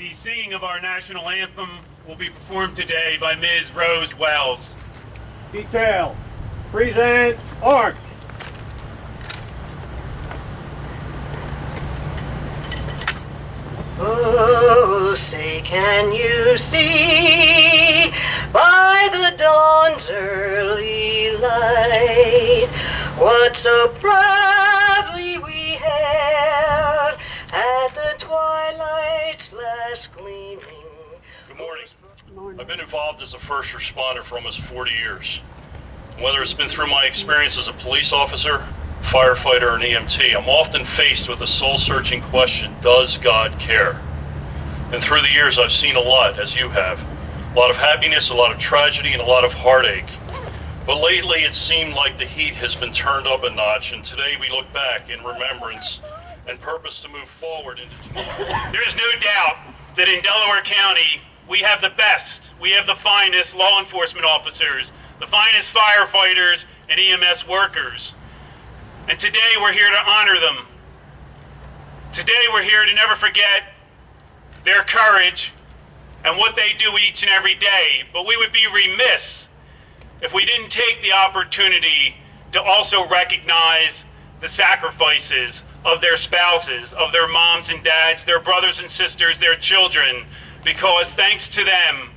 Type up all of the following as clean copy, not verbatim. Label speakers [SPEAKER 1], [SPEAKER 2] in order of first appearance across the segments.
[SPEAKER 1] The singing of our national anthem will be performed today by Ms. Rose Wells.
[SPEAKER 2] Detail. Present arms.
[SPEAKER 3] Oh, say can you see by the dawn's early light what so proudly we hailed at the twilight's last gleaming.
[SPEAKER 4] Good morning. I've been involved as a first responder for almost 40 years. Whether it's been through my experience as a police officer, firefighter, or an EMT, I'm often faced with a soul-searching question: does God care? And through the years, I've seen a lot, as you have. A lot of happiness, a lot of tragedy, and a lot of heartache. But lately, it seemed like the heat has been turned up a notch, and today we look back in remembrance and purpose to move forward into tomorrow.
[SPEAKER 1] There is no doubt that in Delaware County, we have the best, we have the finest law enforcement officers, the finest firefighters and EMS workers. And today we're here to honor them. Today we're here to never forget their courage and what they do each and every day. But we would be remiss if we didn't take the opportunity to also recognize the sacrifices of their spouses, of their moms and dads, their brothers and sisters, their children, because thanks to them,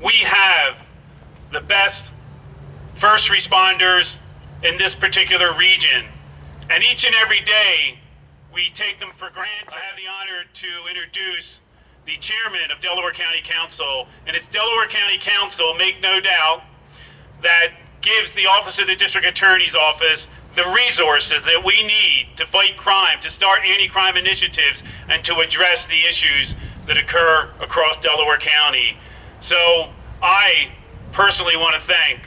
[SPEAKER 1] we have the best first responders in this particular region. And each and every day, we take them for granted. I have the honor to introduce the chairman of Delaware County Council, and it's Delaware County Council, make no doubt, that gives the Office of the District Attorney's Office the resources that we need to fight crime, to start anti-crime initiatives, and to address the issues that occur across Delaware County. So I personally want to thank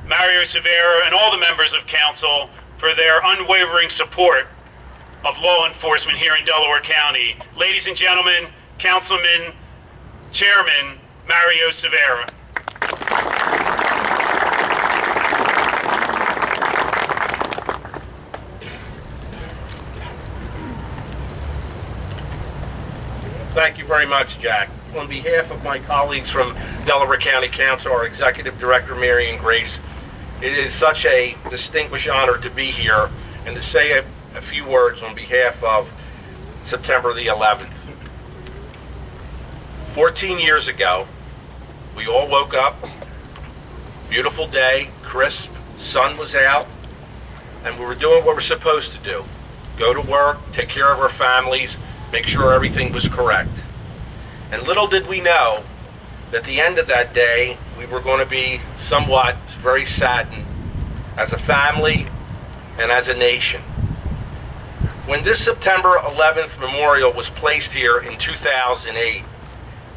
[SPEAKER 1] Mario Severa and all the members of council for their unwavering support of law enforcement here in Delaware County. Ladies and gentlemen, Councilman, Chairman Mario Severa.
[SPEAKER 5] Thank you very much, Jack. On behalf of my colleagues from Delaware County Council, our Executive Director, Marion Grace, it is such a distinguished honor to be here and to say a few words on behalf of September the 11th. 14 years ago, we all woke up, beautiful day, crisp, sun was out, and we were doing what we're supposed to do. Go to work, take care of our families, make sure everything was correct. And little did we know that at the end of that day, we were going to be somewhat very saddened as a family and as a nation. When this September 11th memorial was placed here in 2008,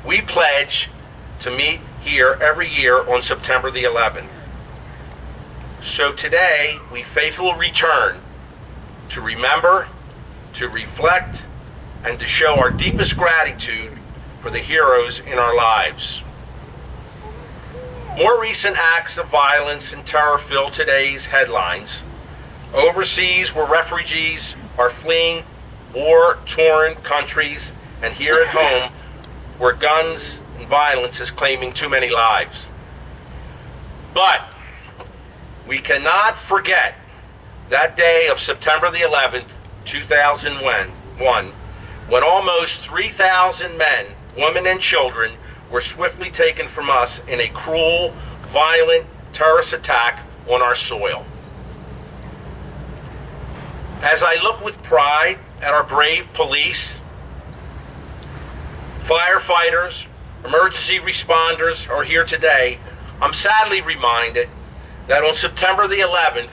[SPEAKER 5] we pledged to meet here every year on September the 11th. So today, we faithfully return to remember, to reflect, and to show our deepest gratitude for the heroes in our lives. More recent acts of violence and terror fill today's headlines. Overseas, where refugees are fleeing war-torn countries, and here at home, where guns and violence is claiming too many lives. But we cannot forget that day of September the 11th, 2001, when almost 3,000 men, women, and children were swiftly taken from us in a cruel, violent terrorist attack on our soil. As I look with pride at our brave police, firefighters, emergency responders are here today, I'm sadly reminded that on September the 11th,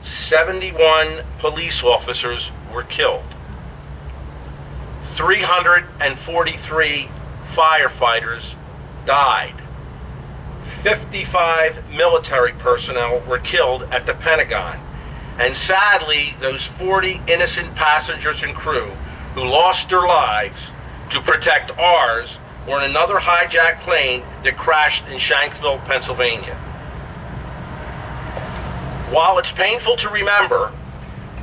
[SPEAKER 5] 71 police officers were killed. 343 firefighters died. 55 military personnel were killed at the Pentagon. And sadly, those 40 innocent passengers and crew who lost their lives to protect ours were in another hijacked plane that crashed in Shanksville, Pennsylvania. While it's painful to remember,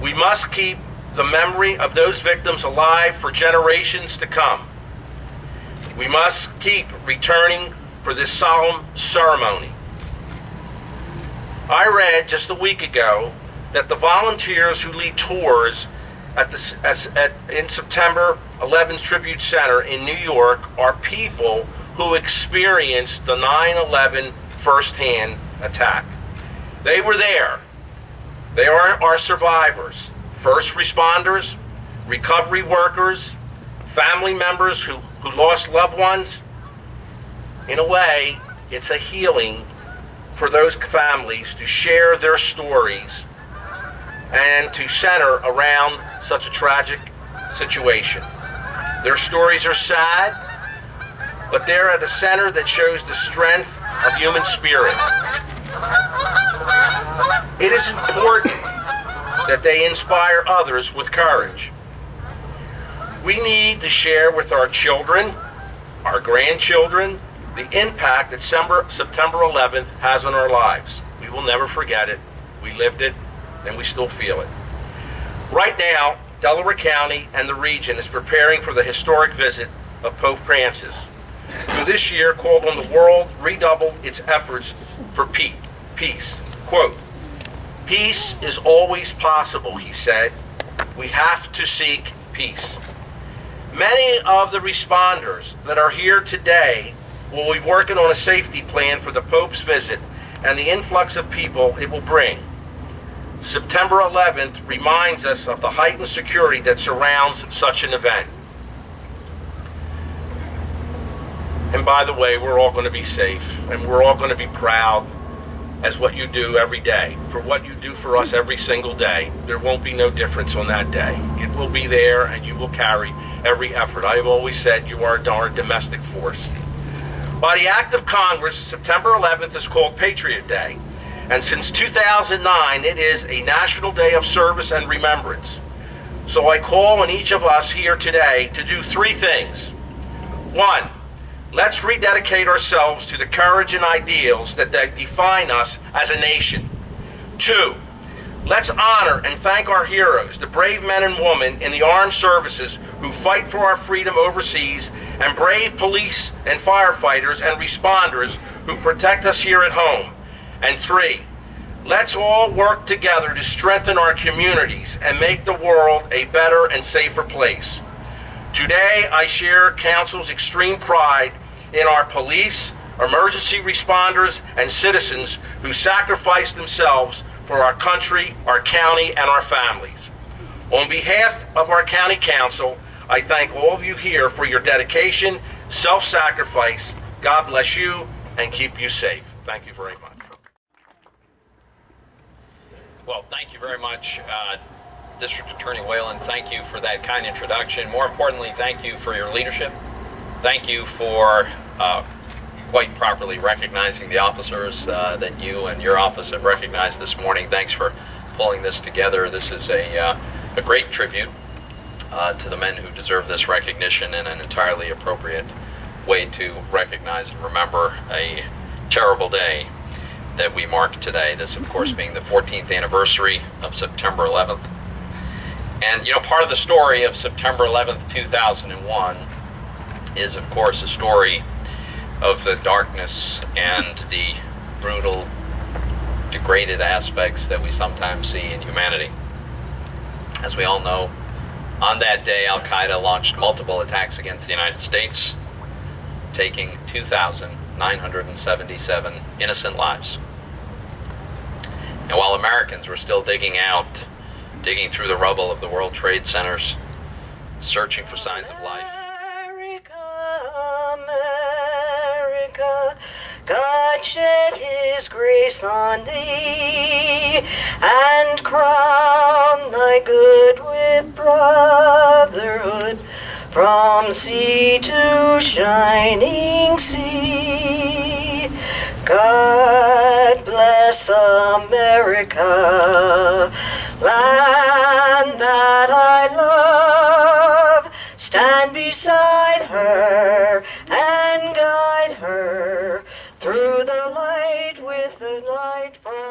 [SPEAKER 5] we must keep the memory of those victims alive for generations to come. We must keep returning for this solemn ceremony. I read just a week ago that the volunteers who lead tours in September 11th Tribute Center in New York are people who experienced the 9/11 firsthand attack. They were there. They are our survivors, first responders, recovery workers, family members who lost loved ones. In a way, it's a healing for those families to share their stories and to center around such a tragic situation. Their stories are sad, but they're at a center that shows the strength of human spirit. It is important that they inspire others with courage. We need to share with our children, our grandchildren, the impact that September 11th has on our lives. We will never forget it. We lived it, and we still feel it. Right now, Delaware County and the region is preparing for the historic visit of Pope Francis, who this year called on the world redouble its efforts for peace. Quote, "Peace is always possible," he said. "We have to seek peace." Many of the responders that are here today will be working on a safety plan for the Pope's visit and the influx of people it will bring. September 11th reminds us of the heightened security that surrounds such an event. And by the way, we're all going to be safe, and we're all going to be proud as what you do every day. For what you do for us every single day, there won't be no difference on that day. It will be there, and you will carry every effort. I have always said you are our domestic force. By the act of Congress, September 11th is called Patriot Day, and since 2009, it is a national day of service and remembrance. So I call on each of us here today to do three things. One, let's rededicate ourselves to the courage and ideals that define us as a nation. Two, let's honor and thank our heroes, the brave men and women in the armed services who fight for our freedom overseas, and brave police and firefighters and responders who protect us here at home. And three, let's all work together to strengthen our communities and make the world a better and safer place. Today, I share Council's extreme pride in our police, emergency responders, and citizens who sacrifice themselves for our country, our county, and our families. On behalf of our County Council, I thank all of you here for your dedication, self-sacrifice. God bless you and keep you safe. Thank you very much.
[SPEAKER 6] Well, thank you very much, District Attorney Whalen. Thank you for that kind introduction. More importantly, thank you for your leadership. Thank you for quite properly recognizing the officers that you and your office have recognized this morning. Thanks for pulling this together. This is a great tribute to the men who deserve this recognition, and an entirely appropriate way to recognize and remember a terrible day that we mark today. This, of course, being the 14th anniversary of September 11th. And, you know, part of the story of September 11th, 2001 is, of course, a story of the darkness and the brutal, degraded aspects that we sometimes see in humanity. As we all know, on that day, Al-Qaeda launched multiple attacks against the United States, taking 2,977 innocent lives. And while Americans were still digging through the rubble of the World Trade Centers, searching for signs of life,
[SPEAKER 3] America, God shed his grace on thee, and crown thy good with brotherhood, from sea to shining sea. God bless America, land that I love. Stand beside her and guide her through the light with the light from